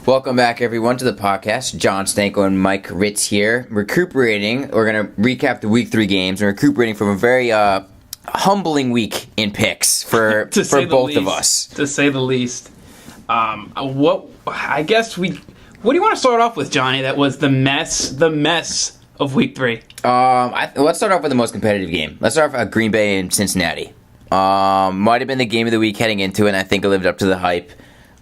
Welcome back, everyone, to the podcast. John Stanko and Mike Ritz here. Recuperating. We're going to recap the Week 3 games. We're recuperating from a very humbling week in picks for both of us. To say the least. What do you want to start off with, Johnny? That was the mess of Week 3. Let's start off with the most competitive game. Let's start off with Green Bay and Cincinnati. Might have been the game of the week heading into it, and I think it lived up to the hype.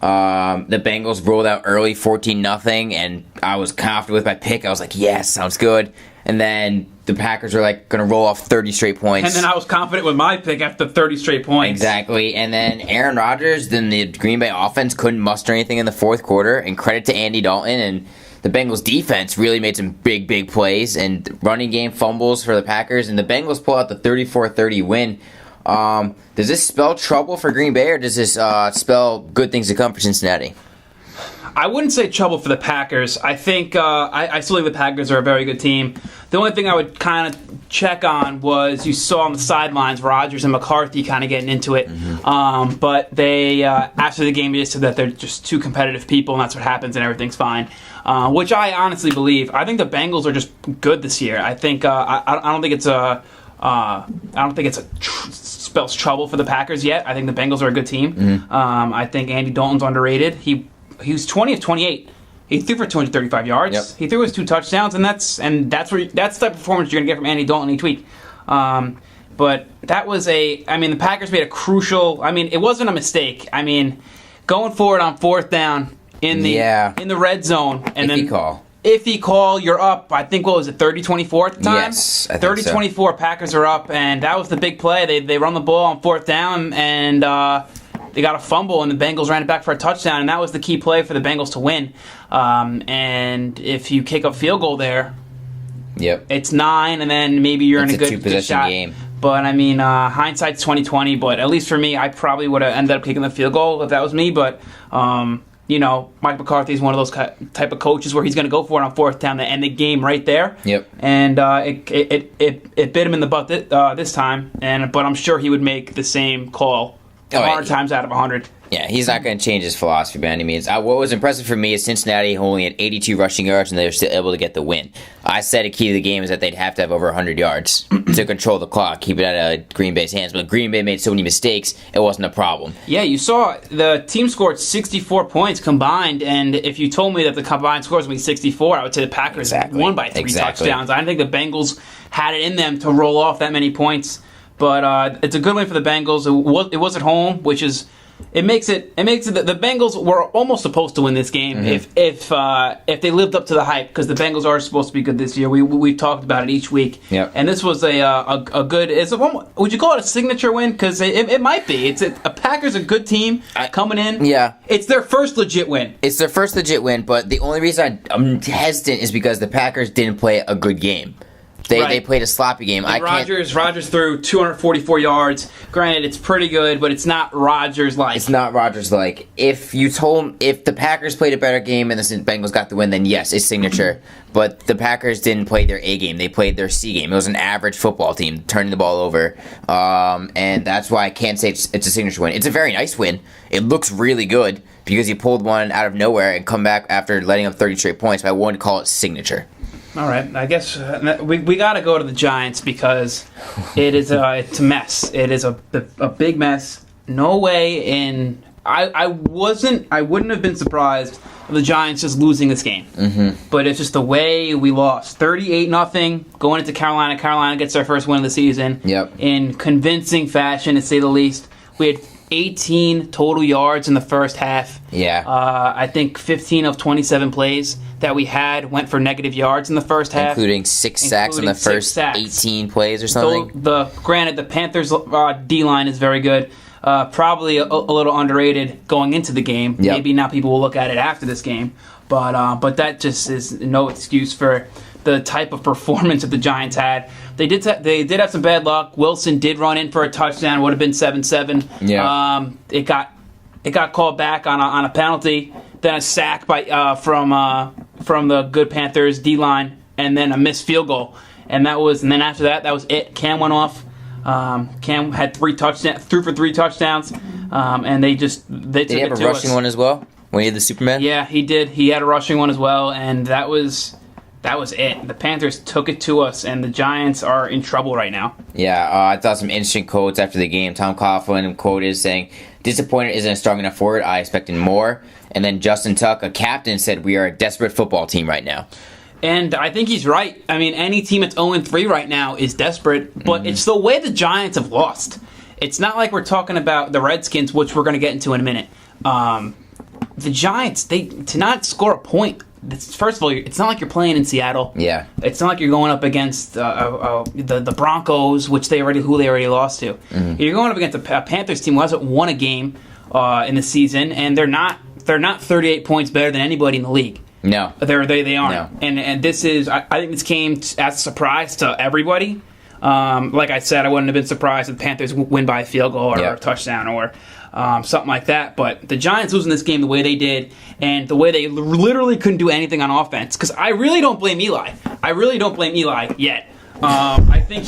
The Bengals rolled out early 14-0, and I was confident with my pick. I was like, yes, sounds good. And then the Packers were like going to roll off 30 straight points. And then I was confident with my pick after 30 straight points. Exactly. And then Aaron Rodgers, then the Green Bay offense couldn't muster anything in the fourth quarter. And credit to Andy Dalton, and the Bengals defense really made some big plays. And running game fumbles for the Packers. And the Bengals pull out the 34-30 win. Does this spell trouble for Green Bay, or does this spell good things to come for Cincinnati? I wouldn't say trouble for the Packers. I think I still think the Packers are a very good team. The only thing I would kind of check on was you saw on the sidelines Rodgers and McCarthy kind of getting into it. Mm-hmm. But they after the game they just said that they're just two competitive people, and that's what happens, and everything's fine. Which I honestly believe. I think the Bengals are just good this year. I think I don't think it's spells trouble for the Packers yet. I think the Bengals are a good team. Mm-hmm. I think Andy Dalton's underrated. He was 20 of 28. He threw for 235 yards. Yep. He threw his 2 touchdowns, and that's the type of performance you're gonna get from Andy Dalton each week. But that was the Packers made a crucial. It wasn't a mistake. Going forward on fourth down in the red zone, and Iffy call, you're up, I think, what was it, 30-24 at the time? Yes, I think 30-24, so. Packers are up, and that was the big play. They run the ball on fourth down, and they got a fumble, and the Bengals ran it back for a touchdown, and that was the key play for the Bengals to win. And if you kick a field goal there, yep, it's 9, and then maybe you're in a good shot. Game. But, hindsight's 20/20, but at least for me, I probably would have ended up kicking the field goal if that was me, but... Mike McCarthy is one of those type of coaches where he's going to go for it on fourth down to end the game right there. Yep. And it bit him in the butt this time. But I'm sure he would make the same call 100 times out of 100. Yeah, he's not going to change his philosophy by any means. What was impressive for me is Cincinnati only had 82 rushing yards, and they were still able to get the win. I said a key to the game is that they'd have to have over 100 yards to control the clock, keep it out of Green Bay's hands. But Green Bay made so many mistakes, it wasn't a problem. Yeah, you saw the team scored 64 points combined, and if you told me that the combined scores would be 64, I would say the Packers won by 3 touchdowns. I didn't think the Bengals had it in them to roll off that many points. But it's a good win for the Bengals. It was at home, which is... It makes it that the Bengals were almost supposed to win this game if they lived up to the hype, because the Bengals are supposed to be good this year. We've talked about it each week. Yep. And this was a good. Would you call it a signature win? Because it might be. It's a Packers a good team coming in. Yeah. It's their first legit win. It's their first legit win, but the only reason I'm hesitant is because the Packers didn't play a good game. They played a sloppy game. Rodgers threw 244 yards. Granted, it's pretty good, but it's not Rodgers-like. It's not Rodgers-like. If the Packers played a better game and the Bengals got the win, then yes, it's signature. But the Packers didn't play their A game. They played their C game. It was an average football team, turning the ball over. And that's why I can't say it's a signature win. It's a very nice win. It looks really good because you pulled one out of nowhere and come back after letting up 30 straight points. But I wouldn't call it signature. All right, I guess we got to go to the Giants because it's a mess. It is a big mess. No way in. I wouldn't have been surprised if the Giants just losing this game. Mm-hmm. But it's just the way we lost. 38-0 going into Carolina. Carolina gets their first win of the season. Yep. In convincing fashion, to say the least. We had 18 total yards in the first half. Yeah. I think 15 of 27 plays that we had went for negative yards in the first half. Including 6 sacks in the first 18 plays or something. So granted, the Panthers' D-line is very good. Probably a little underrated going into the game. Yep. Maybe now people will look at it after this game. But that just is no excuse for the type of performance that the Giants had. They did have some bad luck. Wilson did run in for a touchdown. Would have been 7-7. Yeah. It got called back on a penalty. Then a sack from the good Panthers D-line, and then a missed field goal. And then after that was it. Cam went off. Cam had 3 touchdowns, threw for 3 touchdowns, and they took it to us. Did he have a rushing one as well? when he had the Superman? Yeah, he did. He had a rushing one as well, and that was it. The Panthers took it to us, and the Giants are in trouble right now. Yeah, I thought some interesting quotes after the game. Tom Coughlin quoted saying, "Disappointed isn't a strong enough word. I expected more." And then Justin Tuck, a captain, said, "We are a desperate football team right now." And I think he's right. I mean, any team that's 0-3 right now is desperate, but it's the way the Giants have lost. It's not like we're talking about the Redskins, which we're going to get into in a minute. The Giants, to not score a point, first of all, it's not like you're playing in Seattle. Yeah. It's not like you're going up against the Broncos, who they already lost to. Mm-hmm. You're going up against a Panthers team who hasn't won a game in the season, and they're not 38 points better than anybody in the league. No. They aren't. No. And this is, I think this came as a surprise to everybody. Like I said, I wouldn't have been surprised if the Panthers win by a field goal or a touchdown or something like that. But the Giants losing this game the way they did and the way they literally couldn't do anything on offense, because I really don't blame Eli. I really don't blame Eli yet. I think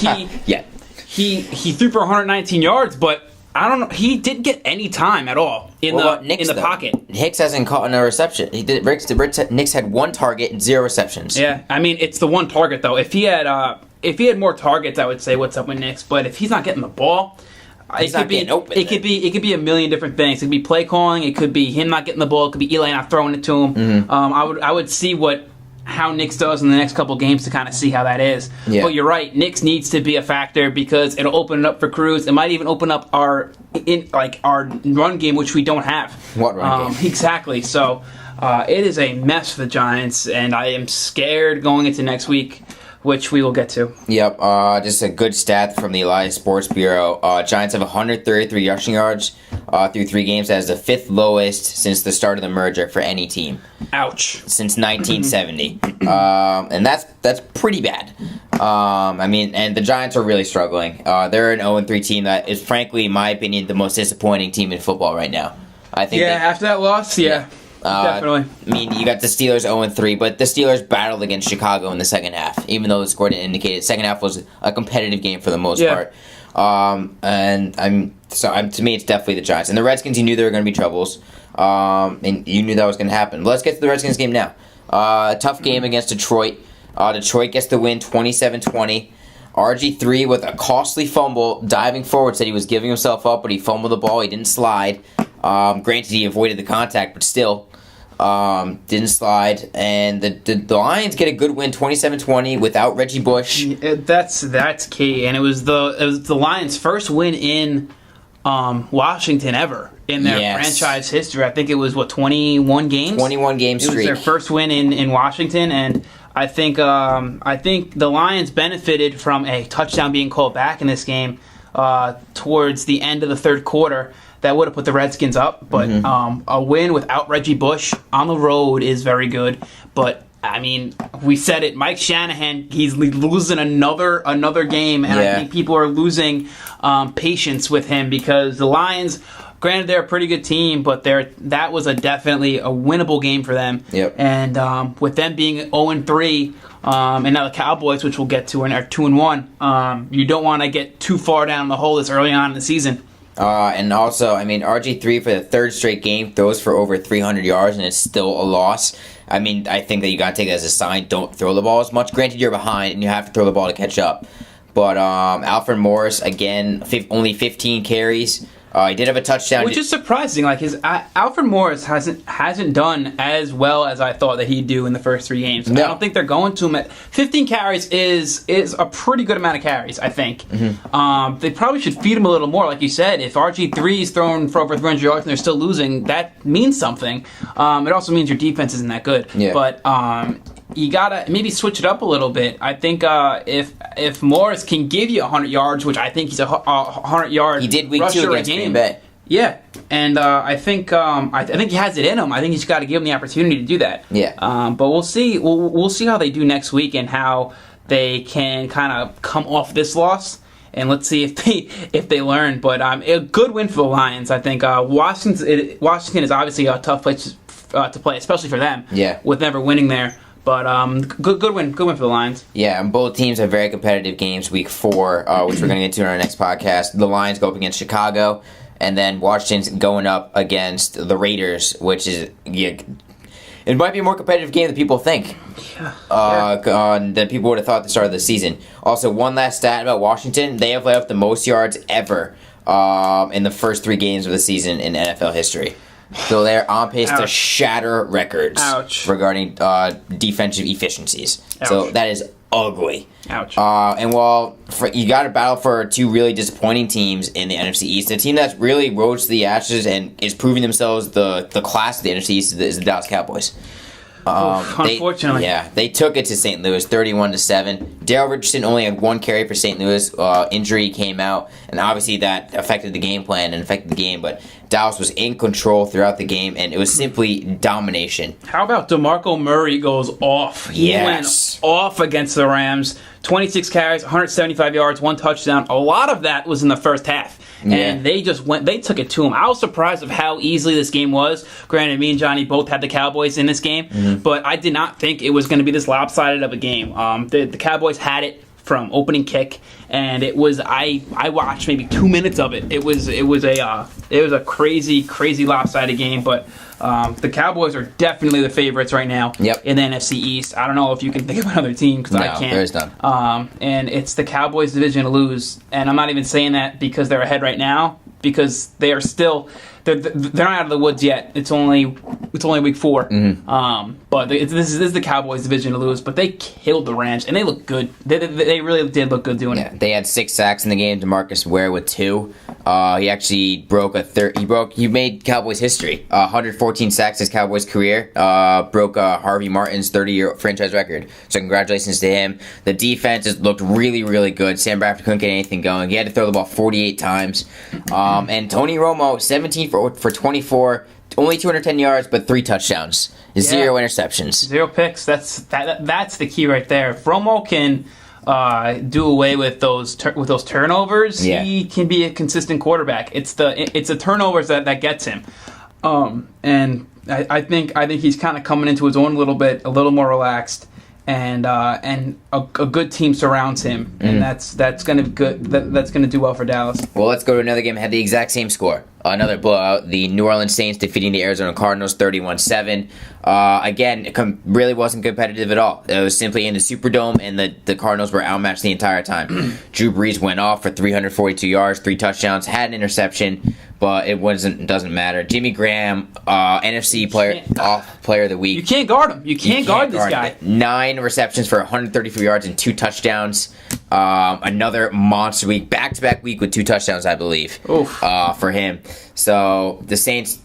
he threw for 119 yards, but I don't know. He didn't get any time at all in the pocket. Hicks hasn't caught a reception. Knicks had one target and 0 receptions. Yeah, I mean, it's the one target though. If he had more targets, I would say what's up with Knicks. But if he's not getting the ball, it could be a million different things. It could be play calling. It could be him not getting the ball. It could be Eli not throwing it to him. Mm-hmm. I would see how Knicks does in the next couple games to kind of see how that is. Yeah. But you're right, Knicks needs to be a factor because it'll open it up for Cruz. It might even open up our run game, which we don't have. What run game? Exactly. So it is a mess for the Giants, and I am scared going into next week, which we will get to. Yep. Just a good stat from the Elias Sports Bureau. Giants have 133 rushing yards through 3 games. That is the 5th lowest since the start of the merger for any team. Ouch. Since 1970. And that's pretty bad. I mean, and the Giants are really struggling. They're an 0-3 team that is, frankly, in my opinion, the most disappointing team in football right now. I think. Yeah, after that loss, yeah. Definitely. I mean, you got the Steelers 0-3, but the Steelers battled against Chicago in the second half, even though the score didn't indicate it. Second half was a competitive game for the most part. To me, it's definitely the Giants. And the Redskins, you knew there were going to be troubles, and you knew that was going to happen. But let's get to the Redskins game now. Tough game against Detroit. Detroit gets the win 27-20. RG3 with a costly fumble, diving forward, said he was giving himself up, but he fumbled the ball. He didn't slide. Granted, he avoided the contact, but still didn't slide. And the Lions get a good win, 27-20, without Reggie Bush. That's key. And it was the Lions' first win in Washington ever in their franchise history. I think it was 21 games. 21 game streak. It was their first win in Washington, and I think the Lions benefited from a touchdown being called back in this game towards the end of the third quarter. That would have put the Redskins up, but a win without Reggie Bush on the road is very good. But I mean, we said it. Mike Shanahan, he's losing another game, and I think people are losing patience with him because the Lions, granted, they're a pretty good team, but that was definitely a winnable game for them. Yep. And with them being 0-3, and now the Cowboys, which we'll get to, are 2-1. You don't want to get too far down the hole this early on in the season. And also, I mean, RG3 for the 3rd straight game throws for over 300 yards, and it's still a loss. I mean, I think that you got to take it as a sign. Don't throw the ball as much. Granted, you're behind, and you have to throw the ball to catch up. But Alfred Morris, again, only 15 carries. He did have a touchdown, which is surprising. Like Alfred Morris hasn't done as well as I thought that he'd do in the first 3 games. No. I don't think they're going to him. 15 carries is a pretty good amount of carries, I think. Mm-hmm. They probably should feed him a little more, like you said. If RG3 is thrown for over 300 yards and they're still losing, that means something. It also means your defense isn't that good. Yeah. But you gotta maybe switch it up a little bit. I think if Morris can give you 100 yards, which I think he's a 100-yard he did week 2 against Green Bay. Yeah, and I think he has it in him. I think he's got to give him the opportunity to do that. Yeah. But we'll see. We'll see how they do next week and how they can kind of come off this loss. And let's see if they learn. But a good win for the Lions. I think Washington is obviously a tough place to play, especially for them. Yeah. With never winning there. But good win for the Lions. Yeah, and both teams have very competitive games week 4, which we're going to get to in our next podcast. The Lions go up against Chicago. and then Washington's going up against the Raiders, which is it might be a more competitive game than people think. Than people would have thought at the start of the season. Also, one last stat about Washington: they have let up the most yards ever in the first 3 games of the season in NFL history. So they're on pace to shatter records regarding defensive efficiencies. Ouch. So that is ugly. Ouch. And while you got to battle for 2 really disappointing teams in the NFC East, the team that's really rose to the ashes and is proving themselves the class of the NFC East is the Dallas Cowboys. Unfortunately. They took it to St. Louis 31-7. Darrell Richardson only had 1 carry for St. Louis. Injury came out, and obviously that affected the game plan and affected the game, but Dallas was in control throughout the game, and it was simply domination. How about DeMarco Murray goes off? He went off against the Rams. 26 carries, 175 yards, 1 touchdown. A lot of that was in the first half. And they took it to him. I was surprised of how easily this game was. Granted, me and Johnny both had the Cowboys in this game, but I did not think it was going to be this lopsided of a game. The Cowboys had it from opening kick, and it was I watched maybe 2 minutes of it. It was a crazy lopsided game, but the Cowboys are definitely the favorites right now in the NFC East. I don't know if you can think of another team because I can't. There's none. And it's the Cowboys division to lose, and I'm not even saying that because they're ahead right now, because they are still they're not out of the woods yet. It's only week 4. But this is the Cowboys division to lose. But they killed the Rams, and they look good. They really did look good doing it. They had 6 sacks in the game. DeMarcus Ware with 2. He actually He made Cowboys history. 114 sacks his Cowboys career. Broke Harvey Martin's 30-year franchise record. So congratulations to him. The defense has looked really, really good. Sam Bradford couldn't get anything going. He had to throw the ball 48 times. And Tony Romo, 17 for 24, only 210 yards, but 3 touchdowns, 0 interceptions, 0 picks. That's the key right there. If Romo can do away with those turnovers, he can be a consistent quarterback. It's the turnovers that gets him. And I think he's kind of coming into his own a little more relaxed. And a good team surrounds him, and that's gonna be good. That's gonna do well for Dallas. Well, let's go to another game that had the exact same score. Another blowout. The New Orleans Saints defeating the Arizona Cardinals 31-7. Again, it really wasn't competitive at all. It was simply in the Superdome, and the Cardinals were outmatched the entire time. Drew Brees went off for 342 yards, 3 touchdowns, had an interception, but it doesn't matter. Jimmy Graham, NFC player of the week. You can't guard him. You can't guard this guy. 9 receptions for 134 yards and 2 touchdowns. Another monster week, back-to-back week with 2 touchdowns, I believe, for him. So the Saints,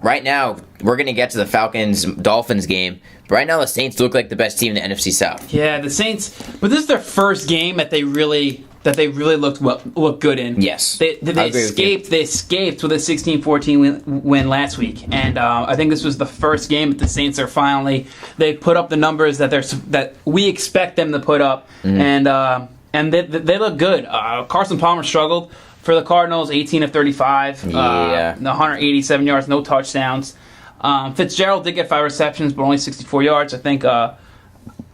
right now, we're going to get to the Falcons-Dolphins game. But right now, the Saints look like the best team in the NFC South. Yeah, the Saints. But this is their first game that they really looked good in. Yes, they escaped. They escaped with a 16-14 win last week, and I think this was the first game that the Saints are finally. They put up the numbers that we expect them to put up, and they look good. Carson Palmer struggled for the Cardinals, 18 of 35, 187 yards, no touchdowns. Fitzgerald did get 5 receptions, but only 64 yards. I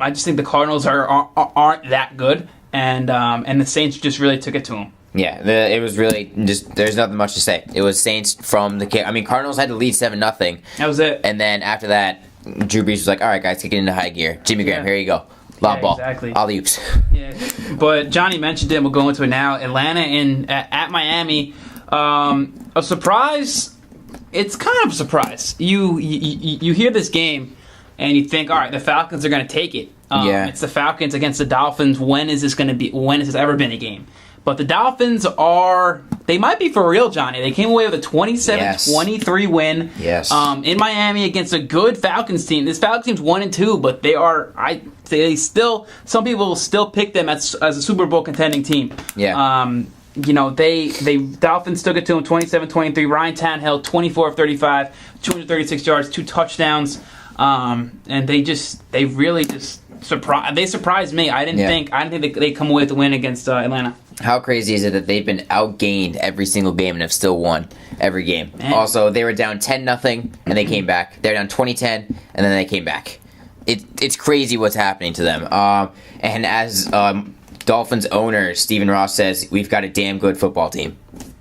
just think the Cardinals aren't that good. And the Saints just really took it to him. Yeah, it was really just. There's nothing much to say. It was Saints from the. Cardinals had to lead 7-0. That was it. And then after that, Drew Brees was like, "All right, guys, kick it into high gear. Jimmy Graham, here you go, lob ball, exactly. alley-oops." Yeah, but Johnny mentioned it. We'll go into it now. Atlanta at Miami. A surprise. It's kind of a surprise. You hear this game, and you think, all right, the Falcons are going to take it. It's the Falcons against the Dolphins. When is this ever been a game? But the Dolphins they might be for real, Johnny. They came away with a 27-23 win in Miami against a good Falcons team. This Falcons team's 1-2, but some people will still pick them as a Super Bowl contending team. Yeah. Dolphins took it to them 27-23. Ryan Tannehill, 24 of 35, 236 yards, 2 touchdowns. And they really surprised me. I didn't think they'd come away with the win against Atlanta. How crazy is it that they've been outgained every single game and have still won every game? Man. Also, they were down 10-0 and they came back. They're down 20-10 and then they came back. It's crazy what's happening to them. And as Dolphins owner Stephen Ross says, we've got a damn good football team,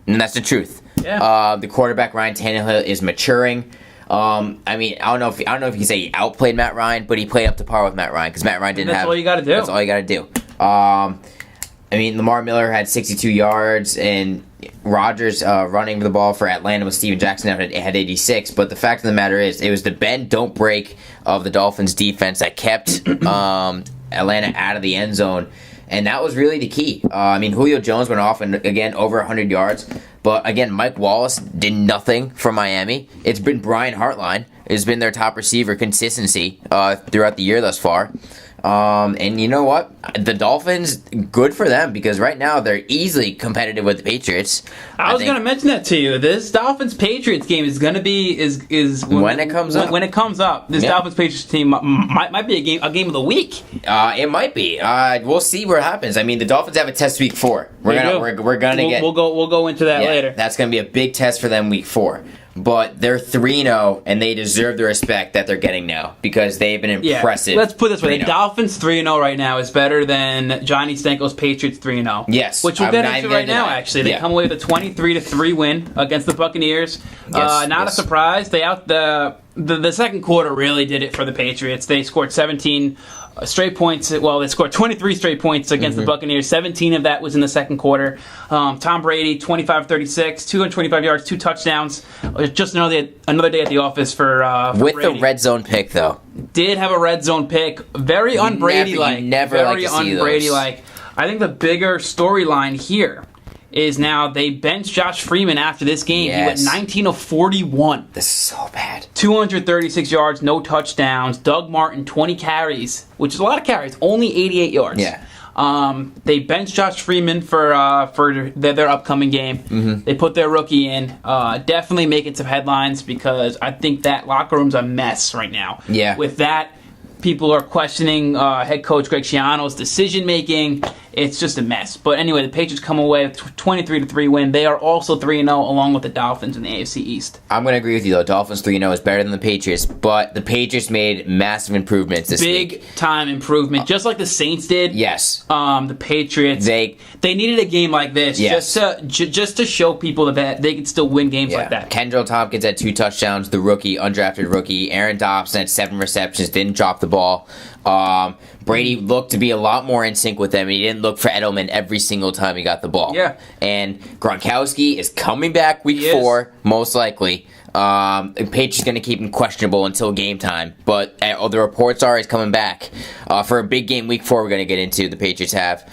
and that's the truth. Yeah. The quarterback Ryan Tannehill is maturing. I mean, I don't know if you can say he outplayed Matt Ryan, but he played up to par with Matt Ryan because Matt Ryan didn't have. That's all you got to do. That's all you got to do. I mean, Lamar Miller had 62 yards, and Rodgers running the ball for Atlanta with Steven Jackson had 86. But the fact of the matter is, it was the bend, don't break of the Dolphins' defense that kept Atlanta out of the end zone. And that was really the key. I mean, Julio Jones went off and, again, over 100 yards. But, again, Mike Wallace did nothing for Miami. It's been Brian Hartline. It's been their top receiver consistency throughout the year thus far. And you know what? The Dolphins, good for them, because right now they're easily competitive with the Patriots. I was going to mention that to you. This Dolphins-Patriots game is going to be when it comes up. When it comes up, this Dolphins-Patriots team might be a game of the week. It might be. We'll see what happens. I mean, the Dolphins have a test week 4. We'll go into that later. That's going to be a big test for them week 4. But they're 3-0, and they deserve the respect that they're getting now because they've been impressive. Let's put it this way. The Dolphins 3-0 right now is better than Johnny Stanko's Patriots 3-0. Yes. Which we'll get into right now, actually. They come away with a 23-3 win against the Buccaneers. Not a surprise. The second quarter really did it for the Patriots. They scored 17 straight points. Well, they scored 23 straight points against the Buccaneers. 17 of that was in the second quarter. Tom Brady, 25-36, 225 yards, 2 touchdowns. Just another day at the office for with Brady. the red zone pick, though. Did have a red zone pick. Very un-Brady-like. Very un-Brady-like. I think the bigger storyline here is now they benched Josh Freeman after this game. Yes. He went 19 of 41. This is so bad. 236 yards, no touchdowns. Doug Martin, 20 carries, which is a lot of carries, only 88 yards. Yeah. They benched Josh Freeman for their upcoming game. Mm-hmm. They put their rookie in. Definitely making some headlines because I think that locker room's a mess right now. Yeah. With that, people are questioning head coach Greg Schiano's decision-making. It's just a mess. But anyway, the Patriots come away with 23-3 win. They are also 3-0 along with the Dolphins in the AFC East. I'm going to agree with you, though. Dolphins 3-0 is better than the Patriots, but the Patriots made massive improvements this week. Big-time improvement, just like the Saints did. Yes. The Patriots, they needed a game like this just to show people that they could still win games like that. Kendall Tompkins had 2 touchdowns, the undrafted rookie. Aaron Dobson had 7 receptions, didn't drop the ball. Brady looked to be a lot more in sync with them, and he didn't look for Edelman every single time he got the ball. Yeah. And Gronkowski is coming back week 4, most likely. The Patriots going to keep him questionable until game time, but the reports are he's coming back for a big game week 4 we're going to get into, the Patriots have.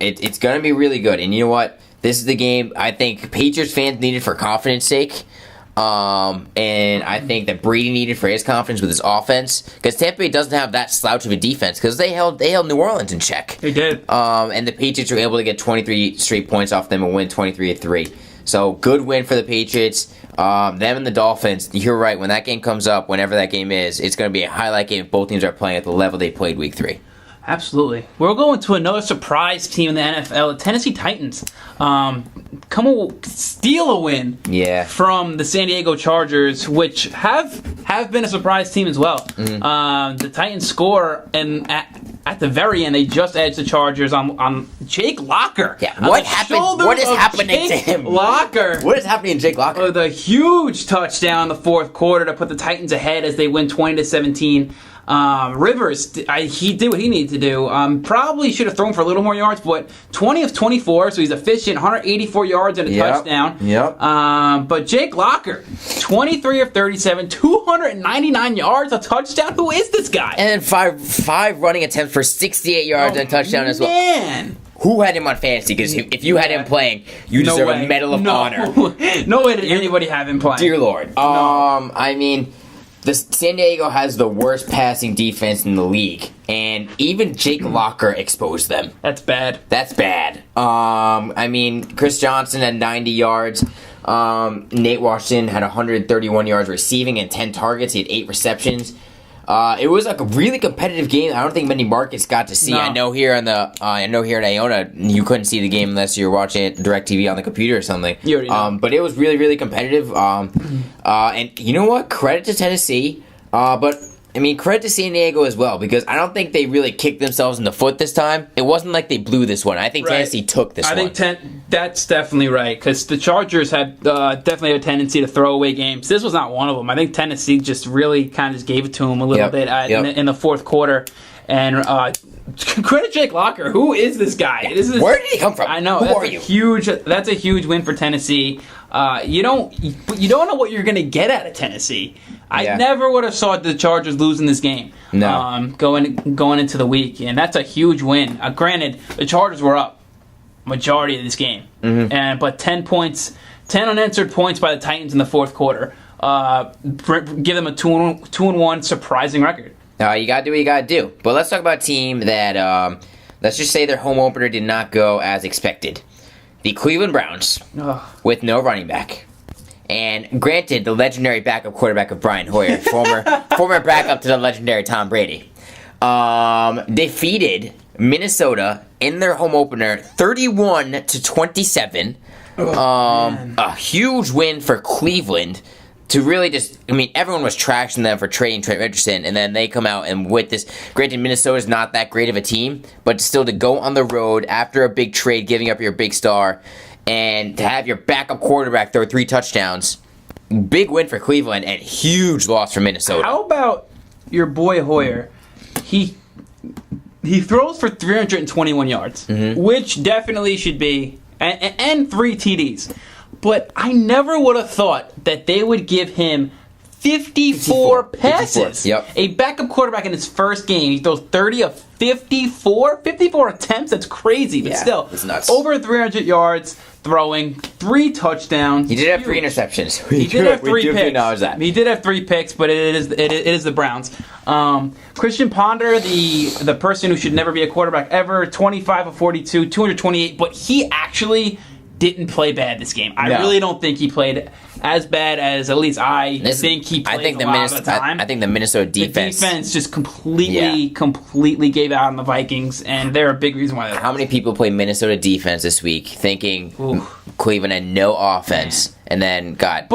It's going to be really good, and you know what? This is the game I think Patriots fans needed for confidence sake. And I think that Brady needed for his confidence with his offense, because Tampa Bay doesn't have that slouch of a defense because they held New Orleans in check. They did. And the Patriots were able to get 23 straight points off them and win 23-3. So good win for the Patriots. Them and the Dolphins. You're right. When that game comes up, whenever that game is, it's going to be a highlight game if both teams are playing at the level they played week 3. Absolutely. We're going to another surprise team in the NFL, the Tennessee Titans. Steal a win from the San Diego Chargers, which have been a surprise team as well. Mm-hmm. The Titans score, and at the very end, they just edged the Chargers on Jake Locker. Yeah. What happened? What is happening to him? Locker. What is happening to Jake Locker? The huge touchdown in the fourth quarter to put the Titans ahead as they win 20-17. Rivers, he did what he needed to do. Probably should have thrown for a little more yards, but 20 of 24, so he's efficient. 184 yards and a touchdown. Yep. But Jake Locker, 23 of 37, 299 yards, a touchdown. Who is this guy? And then five running attempts for 68 yards and a touchdown as well. Man. Who had him on fantasy? Because if you had him playing, you deserve a Medal of Honor. No way did anybody have him playing. Dear Lord. I mean, San Diego has the worst passing defense in the league, and even Jake Locker exposed them. That's bad. I mean, Chris Johnson had 90 yards. Nate Washington had 131 yards receiving and 10 targets. He had 8 receptions. It was like a really competitive game. I don't think many markets got to see. No. I know here at Iona, you couldn't see the game unless you were watching it DirecTV on the computer or something. You already know. But it was really, really competitive. And you know what? Credit to Tennessee. But I mean, credit to San Diego as well, because I don't think they really kicked themselves in the foot this time. It wasn't like they blew this one. I think Tennessee took this one. I think that's definitely right, because the Chargers had definitely have a tendency to throw away games. This was not one of them. I think Tennessee just really kind of just gave it to them a little bit in the fourth quarter. And credit Jake Locker. Who is this guy? Where did he come from? I know. Who are you? That's a huge win for Tennessee. You don't know what you're going to get out of Tennessee. I never would have thought the Chargers losing this game. No. Going into the week, and that's a huge win. Granted, the Chargers were up majority of this game, but 10 unanswered points by the Titans in the fourth quarter. Give them a 2-1 surprising record. You gotta do what you gotta do. But let's talk about a team that, let's just say their home opener did not go as expected. The Cleveland Browns, with no running back. And granted, the legendary backup quarterback of Brian Hoyer, former backup to the legendary Tom Brady, defeated Minnesota in their home opener 31-27. A huge win for Cleveland. To really just, I mean, everyone was trashing them for trading Trent Richardson, and then they come out and with this, granted, Minnesota's not that great of a team, but still to go on the road after a big trade, giving up your big star, and to have your backup quarterback throw 3 touchdowns, big win for Cleveland, and huge loss for Minnesota. How about your boy Hoyer? He throws for 321 yards, which definitely should be, and 3 TDs. But I never would have thought that they would give him 54 passes. Yep. A backup quarterback in his first game, he throws 30 of 54. 54 attempts, that's crazy. But still, it's nuts. Over 300 yards, throwing 3 touchdowns. He did have 3 interceptions. He did have 3 picks. That. He did have 3 picks, but it is the Browns. Christian Ponder, the person who should never be a quarterback ever, 25 of 42, 228, but he actually didn't play bad this game. I really don't think he played as bad as at least I think he played a lot of the time. I think the Minnesota defense... The defense just completely gave out on the Vikings, and they're a big reason why. How many people play Minnesota defense this week thinking Cleveland had no offense and then got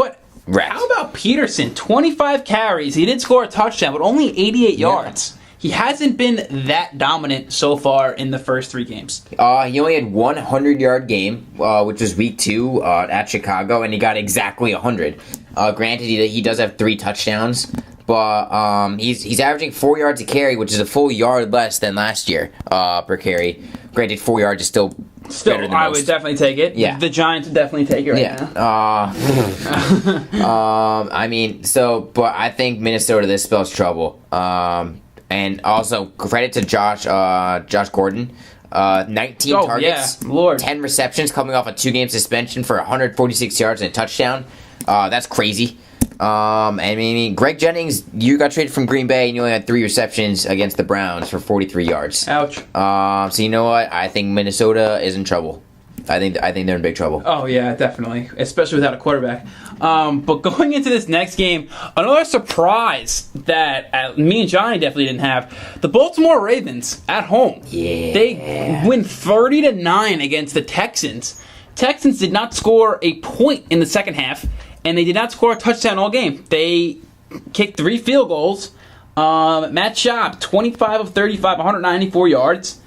wrecked? How about Peterson? 25 carries. He did score a touchdown, but only 88 yards. He hasn't been that dominant so far in the first 3 games. He only had 100-yard game, which was week 2 at Chicago, and he got exactly 100. Granted, he does have 3 touchdowns, but he's averaging 4 yards a carry, which is a full yard less than last year per carry. Granted, 4 yards is still better than most. I would definitely take it. Yeah. The Giants would definitely take it now. But I think Minnesota, this spells trouble. And also, credit to Josh Gordon. 19 targets, 10 receptions, coming off a 2-game suspension for 146 yards and a touchdown. That's crazy. Greg Jennings, you got traded from Green Bay and you only had 3 receptions against the Browns for 43 yards. Ouch. So you know what? I think Minnesota is in trouble. I think they're in big trouble. Oh yeah, definitely, especially without a quarterback. But going into this next game, another surprise that me and Johnny definitely didn't have: the Baltimore Ravens at home. Yeah, they win 30-9 against the Texans. Texans did not score a point in the second half, and they did not score a touchdown all game. They kicked 3 field goals. Matt Schaub, 25 of 35, 194 yards.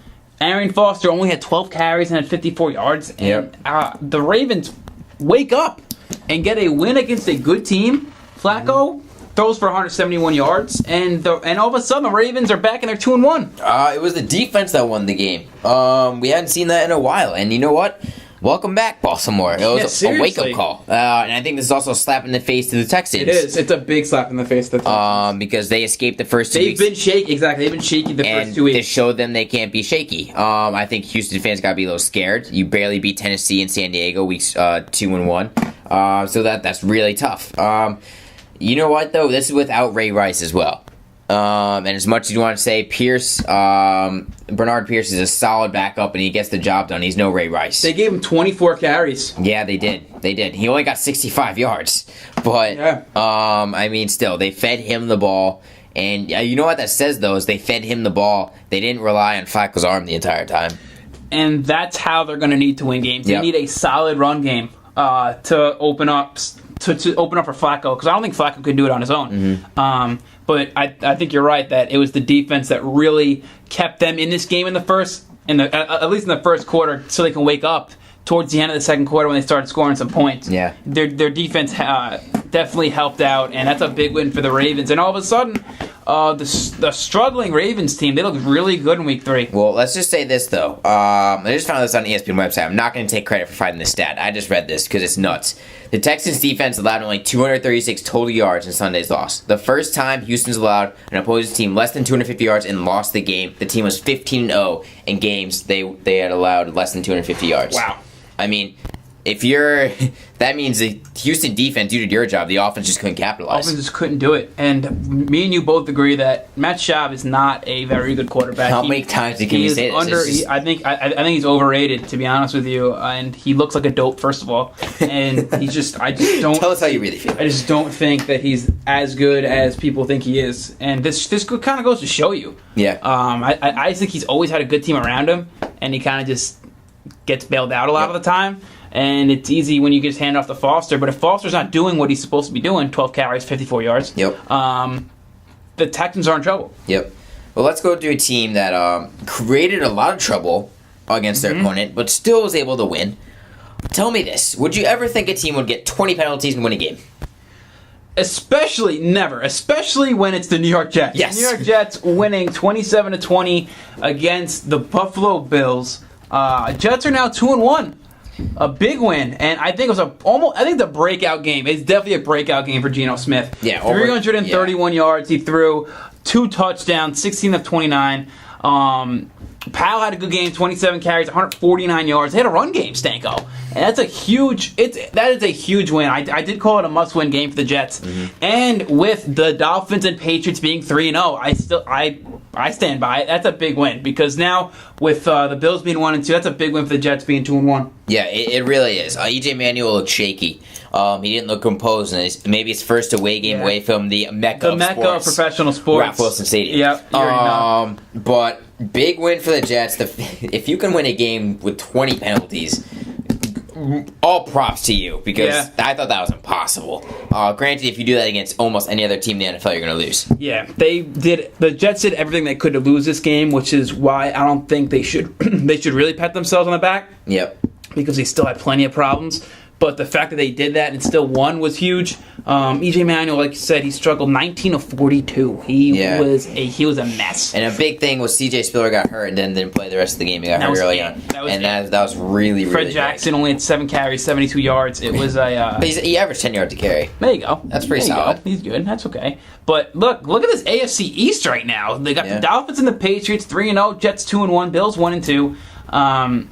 Arian Foster only had 12 carries and had 54 yards. And the Ravens wake up and get a win against a good team. Flacco throws for 171 yards, and all of a sudden the Ravens are back and they're 2-1. It was the defense that won the game. We hadn't seen that in a while, and you know what? Welcome back, Baltimore. It was a wake-up call. And I think this is also a slap in the face to the Texans. It is. It's a big slap in the face to the Texans. Because they escaped the first 2 weeks. They've been shaky. Exactly. They've been shaky the first 2 weeks. And this showed them they can't be shaky. I think Houston fans got to be a little scared. You barely beat Tennessee and San Diego weeks 2 and 1. So that's really tough. You know what, though? This is without Ray Rice as well. And as much as you want to say Bernard Pierce is a solid backup and he gets the job done, he's no Ray Rice. They gave him 24 carries. Yeah, they did. He only got 65 yards. But, still, they fed him the ball. And you know what that says, though, is they fed him the ball. They didn't rely on Flacco's arm the entire time. And that's how they're going to need to win games. They need a solid run game to open up to open up for Flacco, because I don't think Flacco could do it on his own. But I think you're right that it was the defense that really kept them in this game at least in the first quarter, so they can wake up towards the end of the second quarter when they started scoring some points. Yeah. Their defense definitely helped out, and that's a big win for the Ravens. And all of a sudden, the struggling Ravens team, they look really good in week 3. Well, let's just say this, though. I just found this on the ESPN website. I'm not going to take credit for finding this stat. I just read this because it's nuts. The Texans' defense allowed only 236 total yards in Sunday's loss. The first time Houston's allowed an opposing team less than 250 yards and lost the game, the team was 15-0 in games they had allowed less than 250 yards. Wow. I mean, that means the Houston defense, you did your job. The offense just couldn't capitalize. Offense just couldn't do it. And me and you both agree that Matt Schaub is not a very good quarterback. How many times can we say this? I think he's overrated, to be honest with you. And he looks like a dope, first of all. And I just don't. Tell us how you really feel. I just don't think that he's as good as people think he is. And this kind of goes to show you. Yeah. I think he's always had a good team around him, and he kind of just gets bailed out a lot of the time. And it's easy when you just hand off to Foster. But if Foster's not doing what he's supposed to be doing, 12 carries, 54 yards, yep. The Texans are in trouble. Yep. Well, let's go to a team that created a lot of trouble against their opponent, but still was able to win. Tell me this. Would you ever think a team would get 20 penalties and win a game? Never. Especially when it's the New York Jets. Yes. The New York Jets winning 27-20 against the Buffalo Bills. Jets are now 2-1. A big win, and I think it was the breakout game. It's definitely a breakout game for Geno Smith. Yeah, 331 yards. He threw 2 touchdowns, 16 of 29. Powell had a good game, 27 carries, 149 yards. They had a run game, Stanko, and that is a huge win. I did call it a must-win game for the Jets, and with the Dolphins and Patriots being 3-0, I stand by it. That's a big win because now with the Bills being 1-2, that's a big win for the Jets being 2-1. Yeah, it really is. EJ Manuel looked shaky. He didn't look composed, and maybe his first away game away from the Mecca of professional sports, Ralph Wilson Stadium. Yep. You already know. But big win for the Jets. If you can win a game with 20 penalties, all props to you because I thought that was impossible. Granted, if you do that against almost any other team in the NFL, you're going to lose. Yeah, the Jets did everything they could to lose this game, which is why I don't think they should really pat themselves on the back. Yep. Because they still had plenty of problems. But the fact that they did that and still won was huge. EJ Manuel, like you said, he struggled 19 of 42. He was a mess. And a big thing was CJ Spiller got hurt and then didn't play the rest of the game. He got hurt early on. That was really, really Fred Jackson only had 7 carries, 72 yards. It was a... he averaged 10 yards a carry. There you go. That's pretty solid. He's good. That's okay. But look at this AFC East right now. They got the Dolphins and the Patriots 3-0, Jets 2-1, Bills 1-2.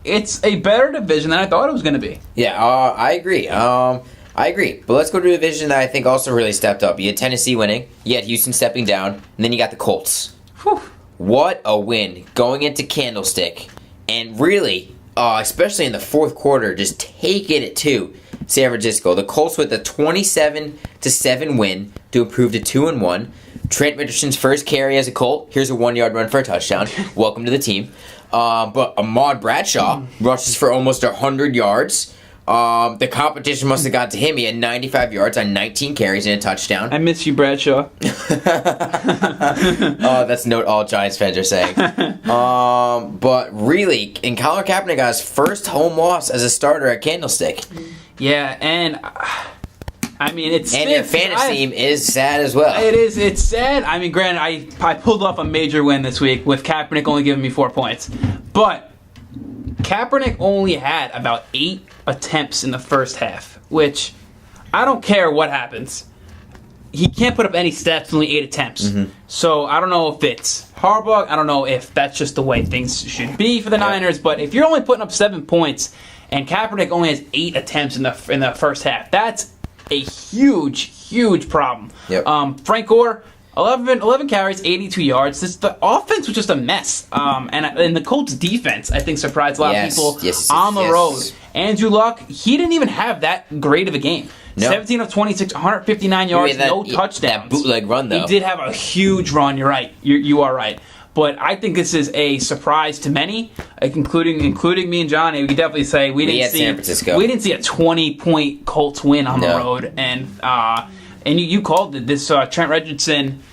It's a better division than I thought it was going to be. Yeah, I agree. But let's go to a division that I think also really stepped up. You had Tennessee winning, you had Houston stepping down, and then you got the Colts. Whew. What a win going into Candlestick. And really, especially in the fourth quarter, just taking it to San Francisco. The Colts with a 27-7 win to improve to 2-1. Trent Richardson's first carry as a Colt. Here's a 1-yard run for a touchdown. Welcome to the team. But Ahmad Bradshaw rushes for almost 100 yards. The competition must have got to him. He had 95 yards on 19 carries and a touchdown. I miss you, Bradshaw. That's note all Giants fans are saying. But really, and Colin Kaepernick got his first home loss as a starter at Candlestick. Yeah, and... I mean, it's... And your fantasy team is sad as well. It is. It's sad. I mean, granted, I pulled off a major win this week with Kaepernick only giving me 4 points. But Kaepernick only had about 8 attempts in the first half, which I don't care what happens. He can't put up any stats with only 8 attempts. So I don't know if it's Harbaugh. I don't know if that's just the way things should be for the Niners. But if you're only putting up 7 points and Kaepernick only has 8 attempts in the first half, that's a huge problem. Yep. Frank Gore, 11 carries, 82 yards. The offense was just a mess. And the Colts defense, I think, surprised a lot of people on the road. Andrew Luck, he didn't even have that great of a game. No. 17 of 26, 159 yards, no touchdowns. That bootleg run, though. He did have a huge run. You're right. You are right. But I think this is a surprise to many, including me and Johnny. We could definitely say we didn't see a 20-point Colts win on the road, and you called it. This Trent Richardson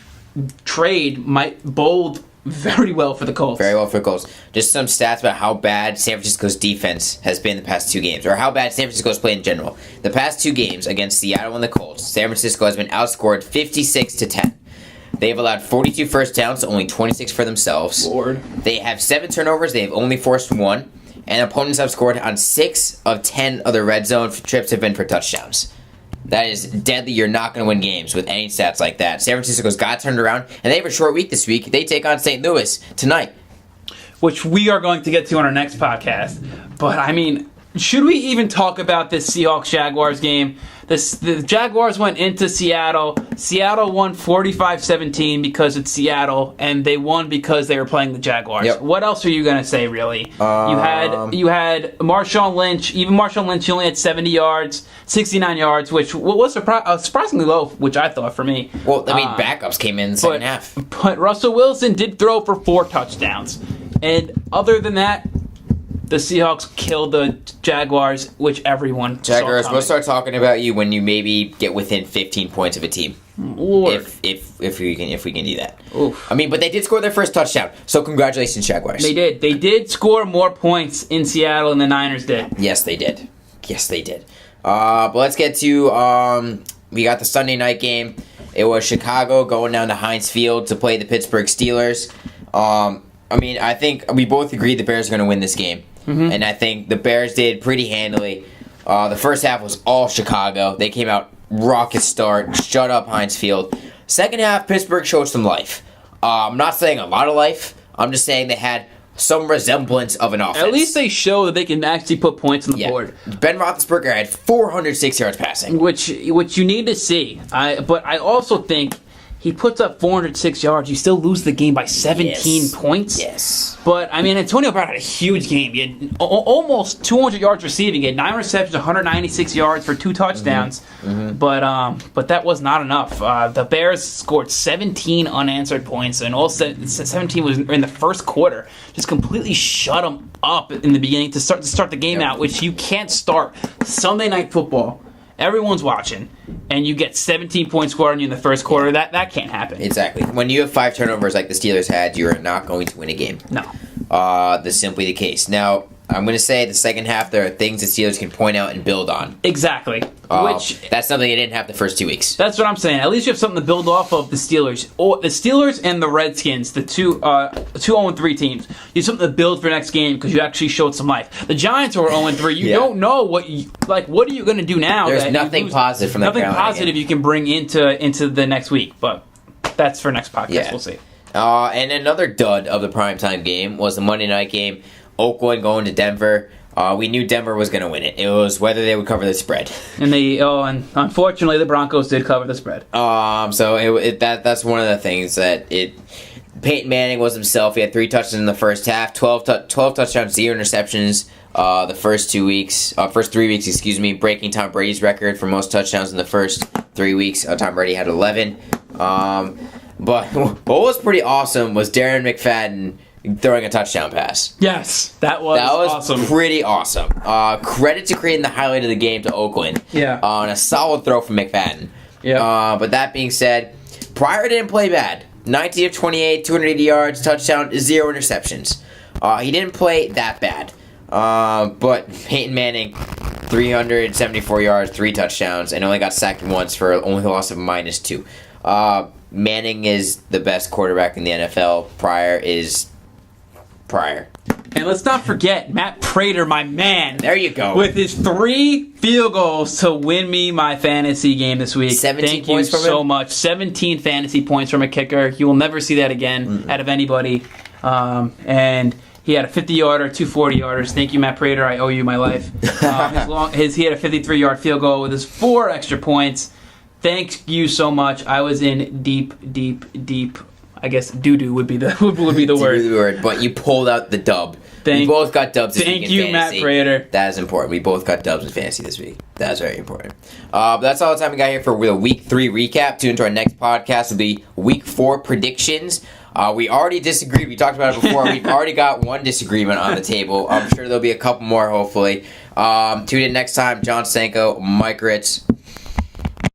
trade might bode very well for the Colts. Very well for the Colts. Just some stats about how bad San Francisco's defense has been the past 2 games, or how bad San Francisco's played in general. The past 2 games against Seattle and the Colts, San Francisco has been outscored 56-10. They've allowed 42 first downs, only 26 for themselves. Lord. They have 7 turnovers. They have only forced 1. And opponents have scored on 6 of 10 of their red zone trips have been for touchdowns. That is deadly. You're not going to win games with any stats like that. San Francisco's got turned around, and they have a short week this week. They take on St. Louis tonight. Which we are going to get to on our next podcast. But, I mean, should we even talk about this Seahawks-Jaguars game? The Jaguars went into Seattle. Seattle won 45-17 because it's Seattle, and they won because they were playing the Jaguars. Yep. What else are you going to say, really? You had Marshawn Lynch. Even Marshawn Lynch, he only had 70 yards, 69 yards, which was surprisingly low, which I thought for me. Well, I mean, backups came in the second half. But Russell Wilson did throw for 4 touchdowns. And other than that, the Seahawks killed the Jaguars, which everyone Jaguars, saw we'll start talking about you when you maybe get within 15 points of a team. Lord. If we can do that. Oof. I mean, but they did score their first touchdown, so congratulations, Jaguars. They did. They did score more points in Seattle than the Niners did. Yes, they did. But let's get to we got the Sunday night game. It was Chicago going down to Heinz Field to play the Pittsburgh Steelers. I mean, I think we both agreed the Bears are going to win this game. Mm-hmm. And I think the Bears did pretty handily. The first half was all Chicago. They came out rocket start, shut up Heinz Field. Second half, Pittsburgh showed some life. I'm not saying a lot of life. I'm just saying they had some resemblance of an offense. At least they show that they can actually put points on the board. Ben Roethlisberger had 406 yards passing. Which you need to see. But I also think he puts up 406 yards. You still lose the game by 17 points. Yes. But, I mean, Antonio Brown had a huge game. He had almost 200 yards receiving. He had 9 receptions, 196 yards for 2 touchdowns. Mm-hmm. But that was not enough. The Bears scored 17 unanswered points, and all 17 was in the first quarter. Just completely shut them up in the beginning to start the game out, which you can't start Sunday Night Football. Everyone's watching, and you get 17 points scored on you in the first quarter. That can't happen. Exactly. When you have 5 turnovers like the Steelers had, you're not going to win a game. No. That's simply the case. Now, I'm going to say the second half there are things the Steelers can point out and build on. Exactly. That's something they didn't have the first 2 weeks. That's what I'm saying. At least you have something to build off of the Steelers. Or the Steelers and the Redskins, the two 0-3 teams. You have something to build for next game because you actually showed some life. The Giants were 0-3. You don't know what are you going to do now? There's nothing positive from that. Nothing positive you can bring into the next week. But that's for next podcast. Yeah. We'll see. And another dud of the primetime game was the Monday night game. Oakland going to Denver. We knew Denver was going to win it. It was whether they would cover the spread. And unfortunately the Broncos did cover the spread. So that's one of the things that Peyton Manning was himself. He had 3 touchdowns in the first half, 12 touchdowns, 0 interceptions. The first 3 weeks, breaking Tom Brady's record for most touchdowns in the first 3 weeks. Tom Brady had 11. But what was pretty awesome was Darren McFadden throwing a touchdown pass. Yes, that was awesome. Pretty awesome. Credit to creating the highlight of the game to Oakland. Yeah. On a solid throw from McFadden. Yeah. But that being said, Pryor didn't play bad. 19 of 28, 280 yards, touchdown, 0 interceptions. He didn't play that bad. But Peyton Manning, 374 yards, 3 touchdowns, and only got sacked once for only a loss of -2. Manning is the best quarterback in the NFL. Pryor is Pryor. And let's not forget Matt Prater, my man. There you go. With his 3 field goals to win me my fantasy game this week. 17 points from him? Thank you so much. 17 fantasy points from a kicker. You will never see that again out of anybody. And he had a 50-yarder, 2 40-yarders. Thank you, Matt Prater. I owe you my life. He had a 53-yard field goal with his 4 extra points. Thank you so much. I was in deep. I guess doo-doo would be the word. But you pulled out the dub. We both got dubs this week in fantasy. Thank you, Matt Prater. That is important. We both got dubs in fantasy this week. That is very important. But that's all the time we got here for the Week 3 recap. Tune into our next podcast. Will be Week 4 predictions. We already disagreed. We talked about it before. We've already got one disagreement on the table. I'm sure there'll be a couple more, hopefully. Tune in next time. John Stanko, Mike Ritz.